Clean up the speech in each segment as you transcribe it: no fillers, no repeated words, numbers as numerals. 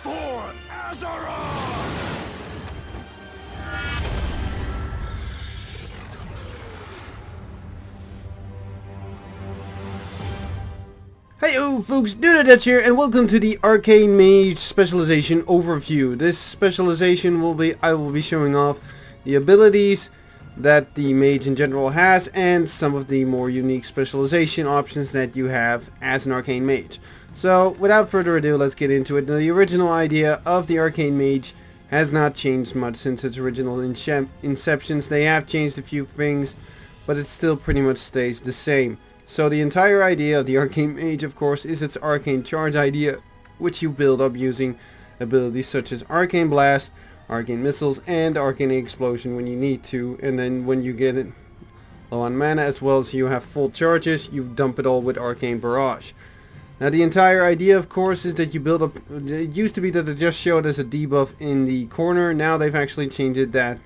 For Azeroth! Hey folks, Dutch here, and welcome to the Arcane Mage Specialization overview. This specialization I will be showing off the abilities that the mage in general has and some of the more unique specialization options that you have as an Arcane Mage. So without further ado, let's get into it. The original idea of the Arcane Mage has not changed much since its original inceptions. They have changed a few things, but it still pretty much stays the same. So the entire idea of the Arcane Mage, of course, is its Arcane Charge idea, which you build up using abilities such as Arcane Blast, Arcane Missiles, and Arcane Explosion when you need to. And then when you get it low on mana, as well as you have full charges, you dump it all with Arcane Barrage. Now the entire idea, of course, is that you build up... It used to be that it just showed as a debuff in the corner. Now they've actually changed it that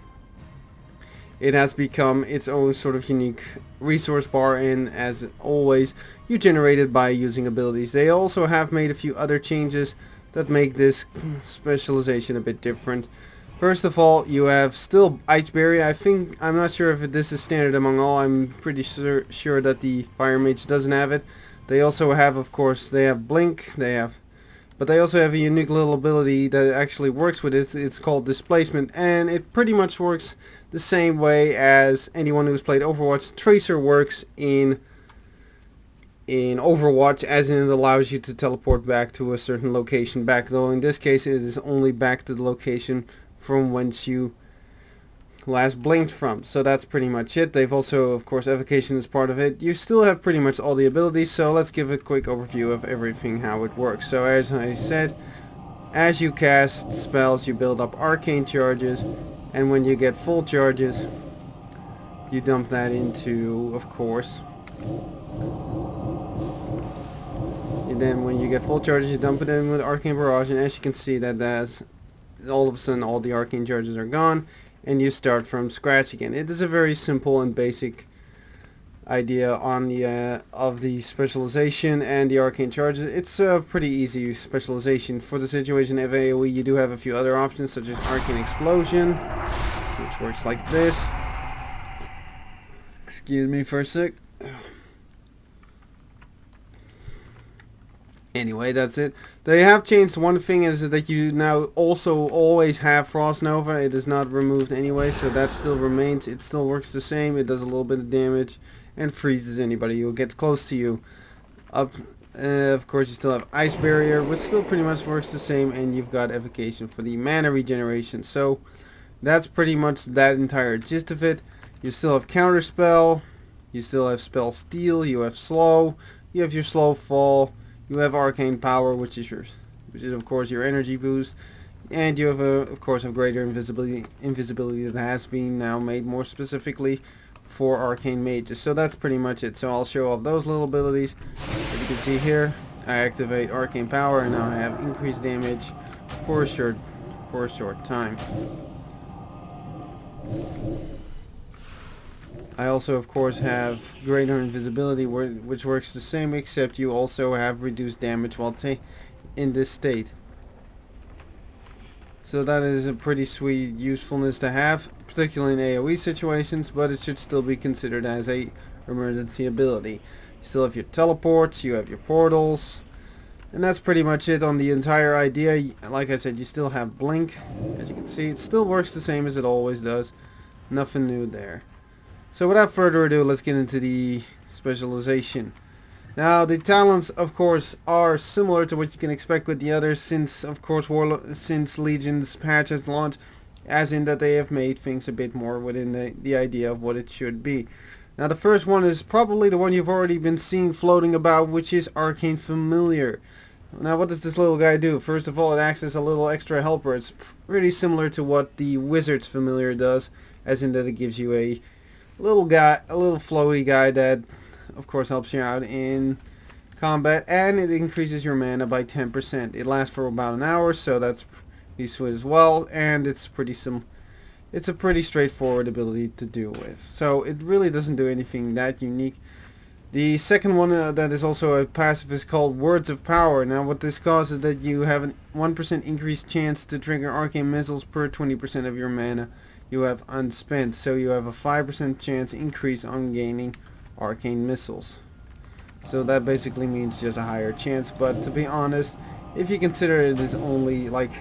it has become its own sort of unique resource bar, and as always, you generate it by using abilities. They also have made a few other changes that make this specialization a bit different. First of all, you have still Ice Barrier. I'm not sure if this is standard among all. I'm pretty sure that the Fire Mage doesn't have it. They also have, of course, they have Blink, but they also have a unique little ability that actually works with it. It's called Displacement, and it pretty much works the same way as anyone who's played Overwatch. Tracer works in Overwatch, as in it allows you to teleport back to a certain location though in this case it is only back to the location from whence you last blinked from. So that's pretty much it. They've also, of course, Evocation is part of it. You still have pretty much all the abilities, so let's give a quick overview of everything, how it works. So as I said, as you cast spells, you build up Arcane Charges, and when you get full charges, you dump that into, of course, and then when you get full charges, you dump it in with Arcane Barrage, and as you can see, that all of a sudden all the Arcane Charges are gone, and you start from scratch again. It is a very simple and basic idea on the of the specialization and the Arcane Charges. It's a pretty easy specialization. For the situation of AoE, you do have a few other options, such as Arcane Explosion, which works like this. Excuse me for a sec. Anyway, that's it. They have changed one thing, is that you now also always have Frost Nova. It is not removed anyway, so that still remains. It still works the same. It does a little bit of damage and freezes anybody who gets close to you. Of course, you still have Ice Barrier, which still pretty much works the same, and you've got Evocation for the mana regeneration. So that's pretty much that entire gist of it. You still have Counterspell, you still have Spell Steal, you have Slow, you have your Slow Fall, you have Arcane Power, which is of course your energy boost, and you have of course a greater invisibility that has been now made more specifically for Arcane Mages. So that's pretty much it. So I'll show off those little abilities. As you can see here, I activate Arcane Power, and now I have increased damage for a short time. I also, of course, have greater invisibility, which works the same, except you also have reduced damage while in this state. So that is a pretty sweet usefulness to have, particularly in AoE situations, but it should still be considered as a emergency ability. You still have your teleports, you have your portals, and that's pretty much it on the entire idea. Like I said, you still have Blink. As you can see, it still works the same as it always does. Nothing new there. So without further ado, let's get into the specialization. Now, the talents, of course, are similar to what you can expect with the others, since, of course, since Legion's patch has launched, as in that they have made things a bit more within the idea of what it should be. Now, the first one is probably the one you've already been seeing floating about, which is Arcane Familiar. Now, what does this little guy do? First of all, it acts as a little extra helper. It's pretty similar to what the Wizard's Familiar does, as in that it gives you a little floaty guy that, of course, helps you out in combat, and it increases your mana by 10%. It lasts for about an hour, so that's pretty sweet as well, and it's a pretty straightforward ability to deal with. So it really doesn't do anything that unique. The second one that is also a passive is called Words of Power. Now what this causes is that you have a 1% increased chance to trigger arcane missiles per 20% of your mana you have unspent. So you have a 5% chance increase on gaining arcane missiles. So that basically means just a higher chance, but to be honest, if you consider it is only like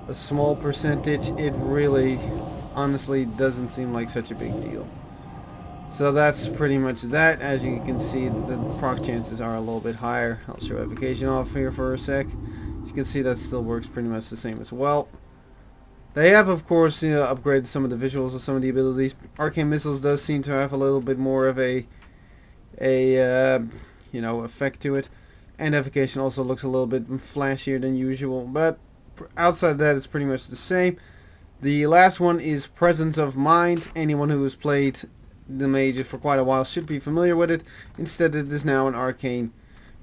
a small percentage, it really honestly doesn't seem like such a big deal. So that's pretty much that. As you can see, the proc chances are a little bit higher. I'll show evocation off here for a sec. As you can see, that still works pretty much the same as well. They have, of course, upgraded some of the visuals of some of the abilities. Arcane Missiles does seem to have a little bit more of a effect to it. And evocation also looks a little bit flashier than usual. But outside of that, it's pretty much the same. The last one is Presence of Mind. Anyone who has played the Mage for quite a while should be familiar with it. Instead, it is now an Arcane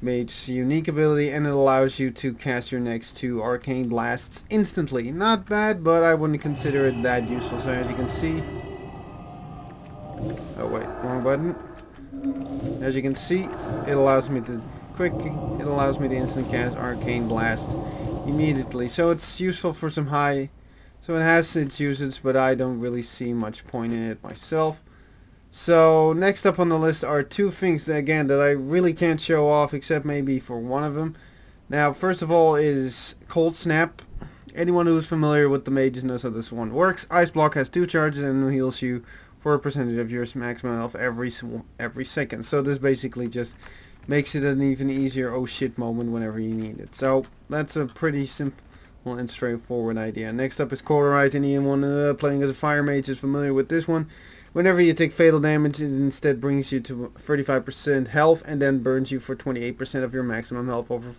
Mage's unique ability, and it allows you to cast your next 2 Arcane Blasts instantly. Not bad, but I wouldn't consider it that useful. So as you can see... Oh wait, wrong button. As you can see, it allows me to instant cast Arcane Blast immediately. So it's useful for some high... So it has its usage, but I don't really see much point in it myself. So next up on the list are 2 things that, again, that I really can't show off except maybe for one of them. Now, first of all is Cold Snap. Anyone who is familiar with the mages knows how this one works. Ice Block has 2 charges and heals you for a percentage of your maximum health every second. So this basically just makes it an even easier oh shit moment whenever you need it. So that's a pretty simple and straightforward idea. Next up is Cauterize. Anyone playing as a Fire Mage is familiar with this one. Whenever you take fatal damage, it instead brings you to 35% health and then burns you for 28% of your maximum health over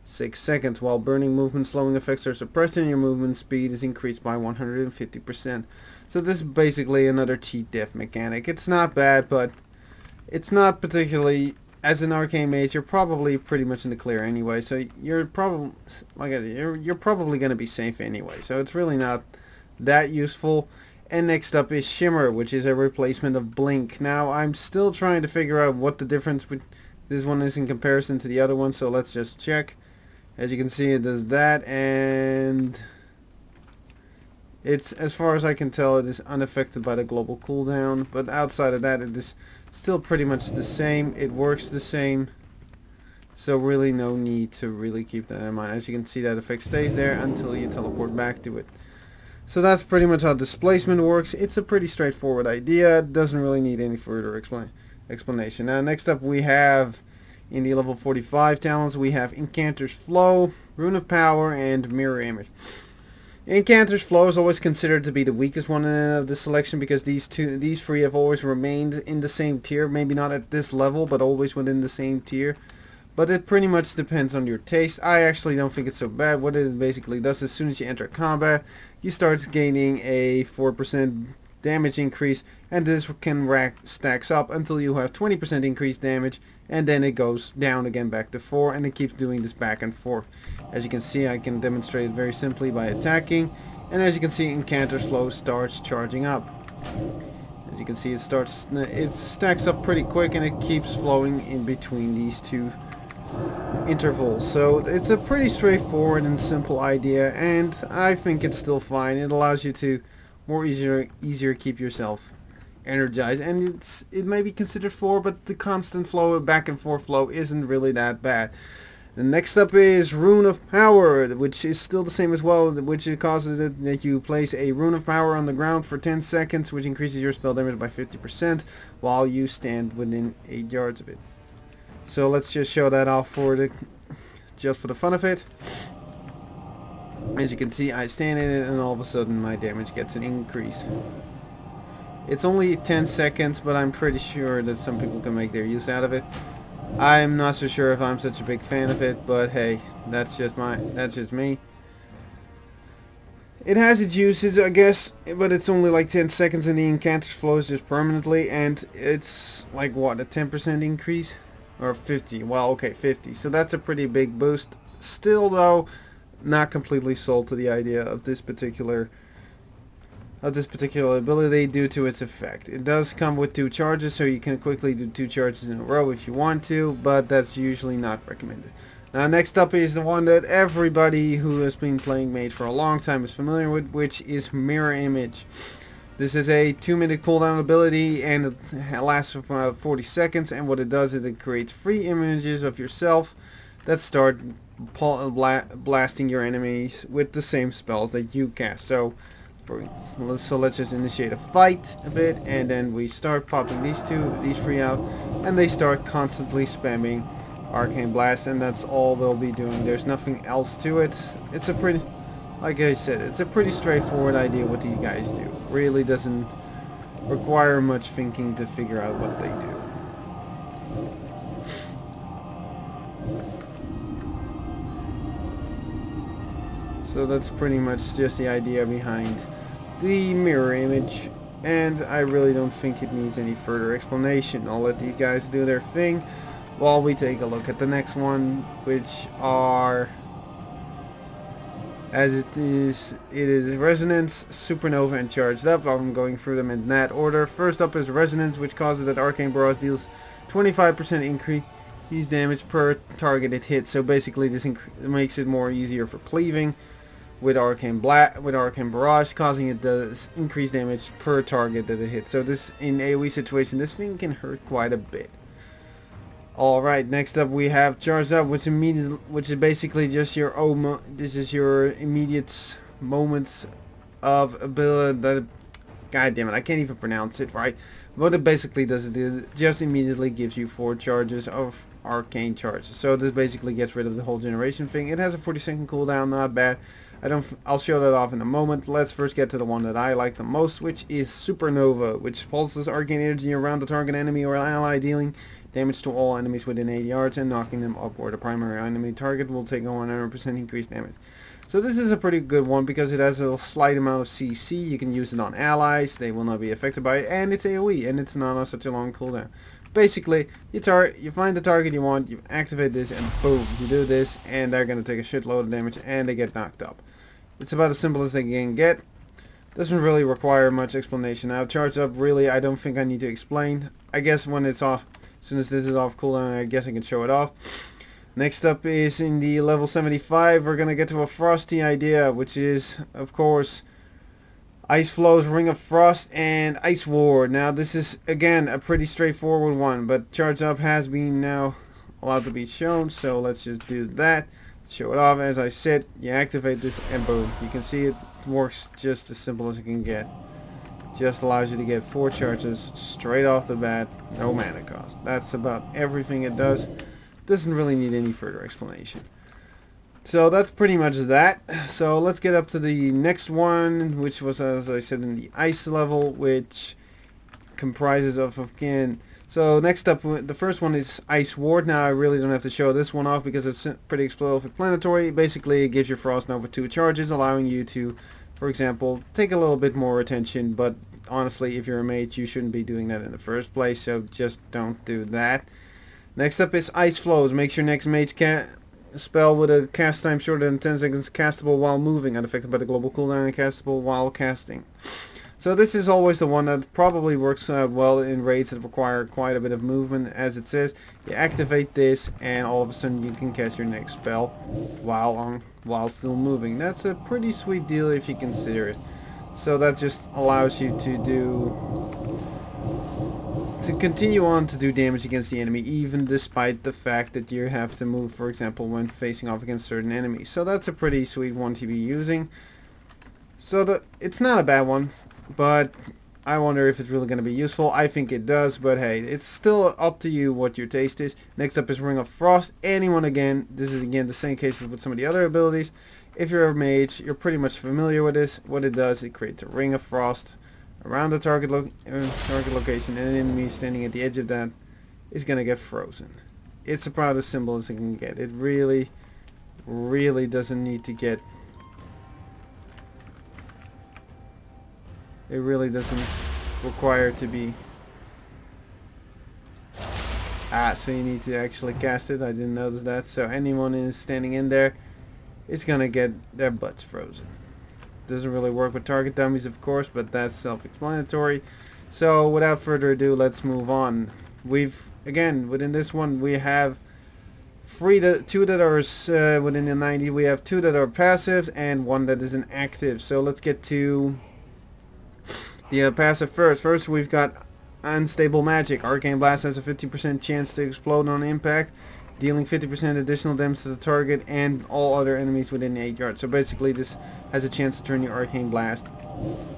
6 seconds. While burning movement slowing effects are suppressed and your movement speed is increased by 150%. So this is basically another cheat death mechanic. It's not bad, but it's not particularly... As an Arcane Mage, you're probably pretty much in the clear anyway, so you're probably you're probably going to be safe anyway. So it's really not that useful. And next up is Shimmer, which is a replacement of Blink. Now, I'm still trying to figure out what the difference with this one is in comparison to the other one, so let's just check. As you can see, it does that, and it's, as far as I can tell, it is unaffected by the global cooldown. But outside of that, it is still pretty much the same. It works the same. So really no need to really keep that in mind. As you can see, that effect stays there until you teleport back to it. So that's pretty much how displacement works. It's a pretty straightforward idea. It doesn't really need any further explanation. Now next up we have, in the level 45 talents, we have Incanter's Flow, Rune of Power, and Mirror Image. Incanter's Flow is always considered to be the weakest one of the selection because these 3 have always remained in the same tier. Maybe not at this level, but always within the same tier. But it pretty much depends on your taste. I actually don't think it's so bad. What it basically does, as soon as you enter combat, you start gaining a 4% damage increase, and this can stacks up until you have 20% increased damage, and then it goes down again back to 4, and it keeps doing this back and forth. As you can see, I can demonstrate it very simply by attacking, and as you can see, Incanter's Flow starts charging up. As you can see, it stacks up pretty quick, and it keeps flowing in between these 2 intervals. So it's a pretty straightforward and simple idea, and I think it's still fine. It allows you to more easier keep yourself energized, and it may be considered 4, but the constant flow, back and forth flow, isn't really that bad. The next up is Rune of Power, which is still the same as well, which causes it that you place a Rune of Power on the ground for 10 seconds, which increases your spell damage by 50% while you stand within 8 yards of it. So let's just show that off just for the fun of it. As you can see, I stand in it and all of a sudden my damage gets an increase. It's only 10 seconds, but I'm pretty sure that some people can make their use out of it. I'm not so sure if I'm such a big fan of it, but hey, that's just me. It has its uses, I guess, but it's only like 10 seconds, and the Incanter's Flow is just permanently, and it's like, what, a 10% increase? Or 50, well, okay, 50. So that's a pretty big boost. Still, though, not completely sold to the idea of this particular of this particular ability due to its effect. It does come with 2 charges, so you can quickly do 2 charges in a row if you want to, but that's usually not recommended. Now next up is the one that everybody who has been playing Mage for a long time is familiar with, which is Mirror Image. This is a 2-minute cooldown ability, and it lasts for about 40 seconds, and what it does is it creates free images of yourself that start blasting your enemies with the same spells that you cast. So let's just initiate a fight a bit, and then we start popping these 3 out, and they start constantly spamming Arcane Blast, and that's all they'll be doing. There's nothing else to it. It's a pretty, like I said, it's a pretty straightforward idea what these guys do. Really doesn't require much thinking to figure out what they do. So that's pretty much just the idea behind the mirror image, and I really don't think it needs any further explanation. I'll let these guys do their thing while we take a look at the next one, which are, as it is Resonance, Supernova, and Charged Up. I'm going through them in that order. First up is Resonance, which causes that Arcane Barrage deals 25% increase damage per targeted hit. So basically this makes it more easier for cleaving with Arcane Barrage, causing it does increase damage per target that it hits. So this, in AoE situation, this thing can hurt quite a bit. Alright, next up we have Charged Up, which is basically just your this is your immediate moments of ability that, god damn it, I can't even pronounce it right. What it basically does is it just immediately gives you 4 charges of arcane charges. So this basically gets rid of the whole generation thing. It has a 40-second cooldown, not bad. I'll show that off in a moment. Let's first get to the one that I like the most, which is Supernova, which pulses arcane energy around the target enemy or ally, dealing damage to all enemies within 80 yards and knocking them up, or the primary enemy target will take a 100% increased damage. So this is a pretty good one because it has a slight amount of CC. You can use it on allies, they will not be affected by it, and it's AoE, and it's not on such a long cooldown. Basically, you find the target you want, you activate this, and boom, you do this, and they're going to take a shitload of damage, and they get knocked up. It's about as simple as they can get. Doesn't really require much explanation. Now, Charged Up, really, I don't think I need to explain. I guess when it's off, as soon as this is off cooldown, I guess I can show it off. Next up is in the level 75, we're going to get to a Frosty idea, which is, of course, Ice Flows, Ring of Frost, and Ice Ward. Now, this is, again, a pretty straightforward one, but Charged Up has been now allowed to be shown, so let's just do that. Show it off. As I said, you activate this, and boom, you can see it works just as simple as it can get. Just allows you to get 4 charges straight off the bat, no mana cost. That's about everything it does. Doesn't really need any further explanation. So that's pretty much that. So let's get up to the next one, which was, as I said, in the ice level, which comprises of again. So next up, the first one is Ice Ward. Now I really don't have to show this one off because it's pretty self-explanatory. Basically, it gives your Frost Nova 2 charges, allowing you to, for example, take a little bit more attention. But honestly, if you're a mage, you shouldn't be doing that in the first place, so just don't do that. Next up is Ice Flows. Makes your next mage spell with a cast time shorter than 10 seconds castable while moving, unaffected by the global cooldown, and castable while casting. So this is always the one that probably works well in raids that require quite a bit of movement. As it says, you activate this and all of a sudden you can cast your next spell while still moving. That's a pretty sweet deal if you consider it. So that just allows you to continue on to do damage against the enemy, even despite the fact that you have to move, for example, when facing off against certain enemies. So that's a pretty sweet one to be using. So it's not a bad one, but I wonder if it's really going to be useful. I think it does, but hey, it's still up to you what your taste is. Next up is Ring of Frost. Anyone again, this is again the same case as with some of the other abilities. If you're a mage, you're pretty much familiar with this. What it does, it creates a Ring of Frost around the target location, and an enemy standing at the edge of that is going to get frozen. It's about as simple as it can get. It really, really doesn't need to get... It really doesn't require to be... so you need to actually cast it. I didn't notice that. So anyone is standing in there, it's going to get their butts frozen. doesn't really work with target dummies, of course, but that's self-explanatory. So without further ado, let's move on. Again, within this one, we have two that are within the 90. We have 2 that are passives and 1 that is an active. So let's get to the passive first. First, we've got Unstable Magic. Arcane Blast has a 50% chance to explode on impact, dealing 50% additional damage to the target and all other enemies within 8 yards. So basically this has a chance to turn your Arcane Blast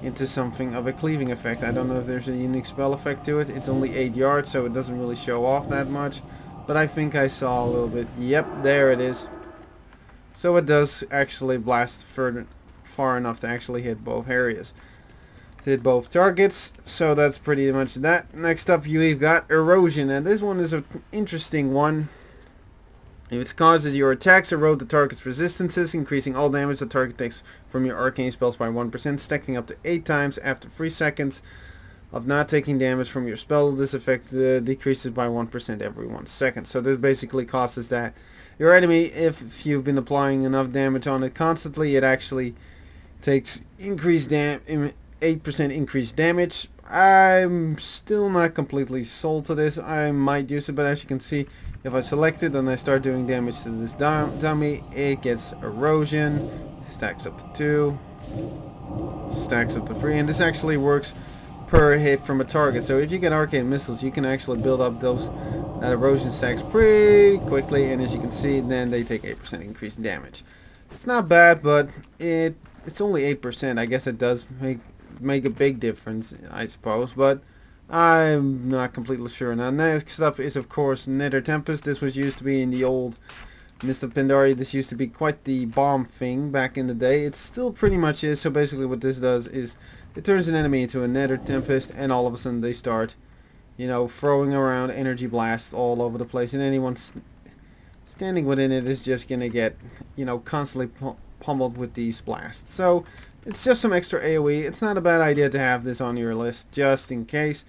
into something of a cleaving effect. I don't know if there's a unique spell effect to it. It's only 8 yards, so it doesn't really show off that much. But I think I saw a little bit. Yep, there it is. So it does actually blast far enough to actually hit both areas. To hit both targets. So that's pretty much that. Next up, you've got Erosion. And this one is an interesting one. It causes your attacks erode the target's resistances, increasing all damage the target takes from your arcane spells by 1%, stacking up to 8 times after 3 seconds of not taking damage from your spells. This effect decreases by 1% every 1 second. So this basically causes that your enemy, if you've been applying enough damage on it constantly, it actually takes 8% increased damage. I'm still not completely sold to this. I might use it, but as you can see, if I select it and I start doing damage to this dummy, it gets Erosion, stacks up to 2, stacks up to 3, and this actually works per hit from a target. So if you get Arcane Missiles, you can actually build up that Erosion stacks pretty quickly, and as you can see, then they take 8% increased damage. It's not bad, but it's only 8%. I guess it does make a big difference, I suppose, but I'm not completely sure. Now next up is of course Nether Tempest. This was used to be in the old Mist of Pandaria. This used to be quite the bomb thing back in the day. It still pretty much is. So basically what this does is it turns an enemy into a Nether Tempest, and all of a sudden they start, throwing around energy blasts all over the place, and anyone standing within it is just gonna get, constantly pummeled with these blasts. So it's just some extra AoE. It's not a bad idea to have this on your list, just in case.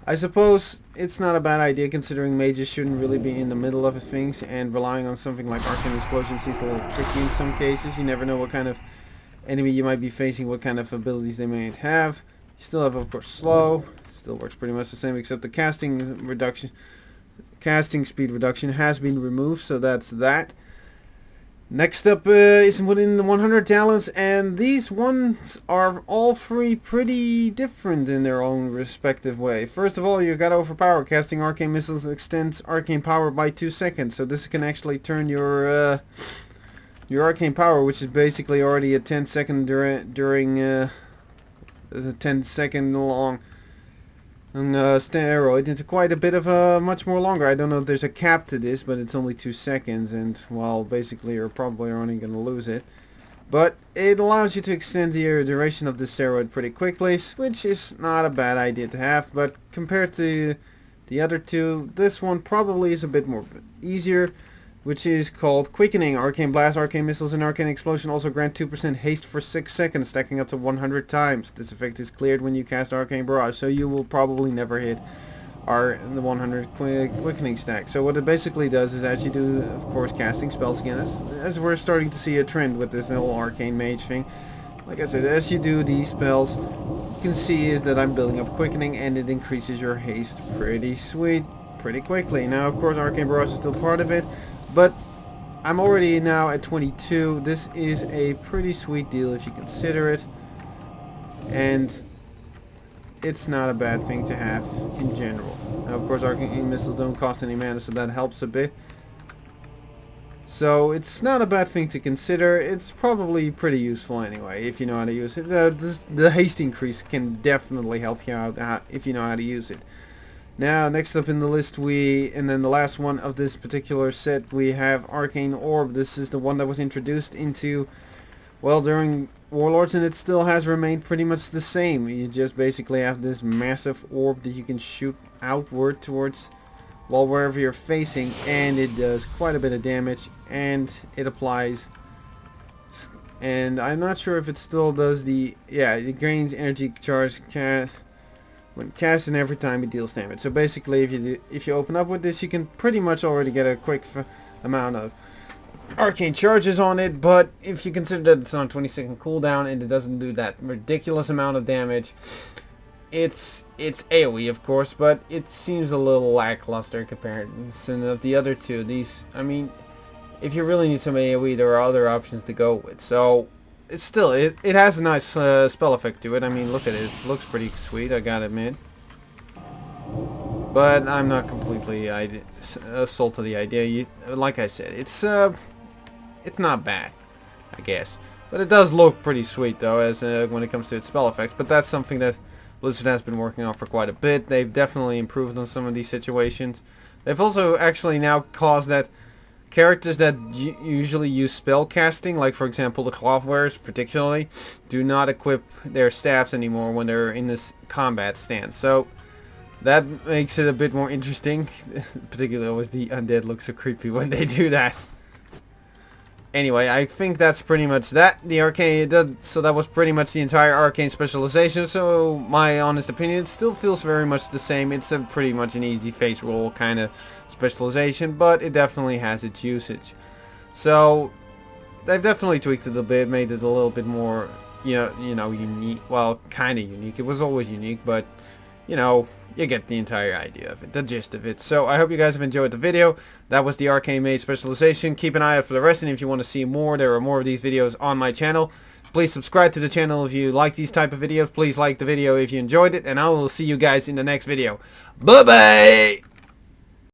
I suppose it's not a bad idea considering mages shouldn't really be in the middle of things, and relying on something like Arcane Explosion seems a little tricky in some cases. You never know what kind of enemy you might be facing, what kind of abilities they might have. You still have, of course, Slow. Still works pretty much the same, except the casting speed reduction has been removed, so that's that. Next up is within the 100 talents, and these ones are all 3 pretty different in their own respective way. First of all, you got Overpower. Casting Arcane Missiles extends Arcane Power by 2 seconds, so this can actually turn your Arcane Power, which is basically already a 10-second during a 10-second long steroid, into quite a bit of a much more longer. I don't know if there's a cap to this, but it's only 2 seconds, and well, basically you're probably only going to lose it. But it allows you to extend the duration of the steroid pretty quickly, which is not a bad idea to have. But compared to the other 2, this one probably is a bit more easier, which is called Quickening. Arcane Blast, Arcane Missiles, and Arcane Explosion also grant 2% haste for 6 seconds, stacking up to 100 times. This effect is cleared when you cast Arcane Barrage, so you will probably never hit the 100 Quickening stack. So what it basically does is, as you do, of course, casting spells again, as we're starting to see a trend with this whole Arcane Mage thing. Like I said, as you do these spells, you can see is that I'm building up Quickening, and it increases your haste pretty quickly. Now, of course, Arcane Barrage is still part of it, but I'm already now at 22. This is a pretty sweet deal if you consider it, and it's not a bad thing to have in general. Now, of course, Arcane Missiles don't cost any mana, so that helps a bit. So it's not a bad thing to consider. It's probably pretty useful anyway if you know how to use it. The haste increase can definitely help you out if you know how to use it. Now, next up in the list, and then the last one of this particular set, we have Arcane Orb. This is the one that was introduced into, well, during Warlords, and it still has remained pretty much the same. You just basically have this massive orb that you can shoot outward towards, well, wherever you're facing, and it does quite a bit of damage, and it applies, and I'm not sure if it still does it gains energy charge when cast, and every time it deals damage. So basically, if you open up with this, you can pretty much already get a quick amount of arcane charges on it, but if you consider that it's on 20-second cooldown and it doesn't do that ridiculous amount of damage, it's AoE of course, but it seems a little lackluster in comparison of the other two. These, I mean, if you really need some AoE, there are other options to go with. So it's still, it has a nice spell effect to it. I mean, look at it. It looks pretty sweet, I gotta admit. But I'm not completely sold to the idea. Like I said, it's not bad, I guess. But it does look pretty sweet though, as when it comes to its spell effects. But that's something that Blizzard has been working on for quite a bit. They've definitely improved on some of these situations. They've also actually now caused that characters that usually use spell casting, like for example the cloth wearers particularly, do not equip their staffs anymore when they're in this combat stance. So that makes it a bit more interesting. Particularly always the undead look so creepy when they do that. Anyway, I think that's pretty much that. So that was pretty much the entire Arcane Specialization. So my honest opinion, it still feels very much the same. It's a pretty much an easy face roll kind of specialization, but it definitely has its usage. So they've definitely tweaked it a bit, made it a little bit more, you know, unique. Well, kind of unique. It was always unique, but you know, you get the entire idea of it, the gist of it. So I hope you guys have enjoyed the video. That was the Arcane Mage Specialization. Keep an eye out for the rest, and if you want to see more, there are more of these videos on my channel. Please subscribe to the channel if you like these type of videos. Please like the video if you enjoyed it, and I will see you guys in the next video. Bye-bye!